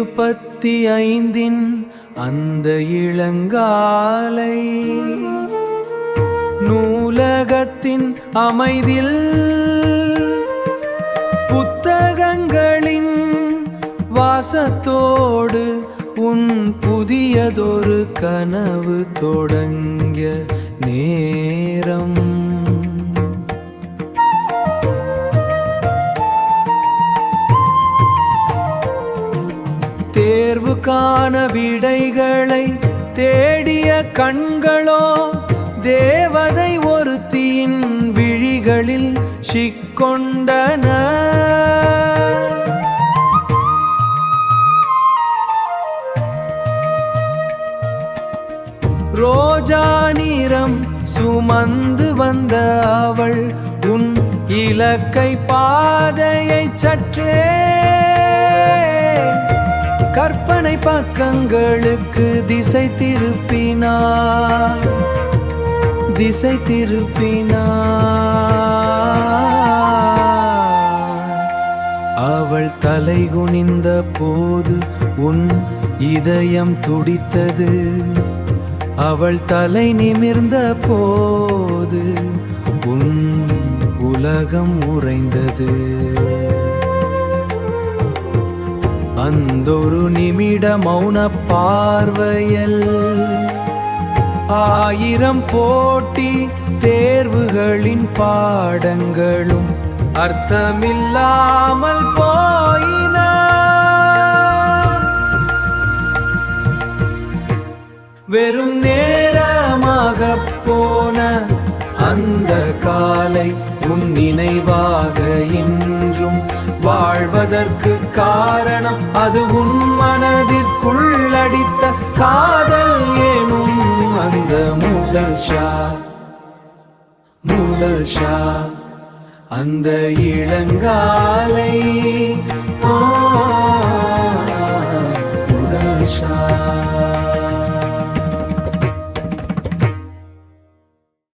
75 அந்த இளங்காலை நூலகத்தின் அமைதில் புத்தகங்களின் வாசத்தோடு உன் புதியதொரு கனவு தொடங்கிய நேரம். தேர்வுக்கான விடைகளை தேடிய கண்களோ தேவதை ஒருத்தியின் விழிகளில் சிக்கொண்டன. ரோஜா நிறம் சுமந்து வந்த அவள் உன் இலக்கை பாதையை சற்றே கற்பனை பக்கங்களுக்கு திசை திருப்பினார். அவள் தலை குனிந்த போது உன் இதயம் துடித்தது. அவள் தலை நிமிர்ந்த போது உன் உலகம் உறைந்தது. அந்தொரு நிமிட மௌன பார்வையில் 1000 போட்டி தேர்வுகளின் பாடங்களும் அர்த்தமில்லாமல் போயின. வெறும் நேரமாக போன அந்த காலை உன் நினைவாக இன்றும் வாழ்வதற்கு காரணம் அது உன் மனதிற்குள் அடித்த காதல் எனும் அந்த முதல் ஷா அந்த இளங்காலை.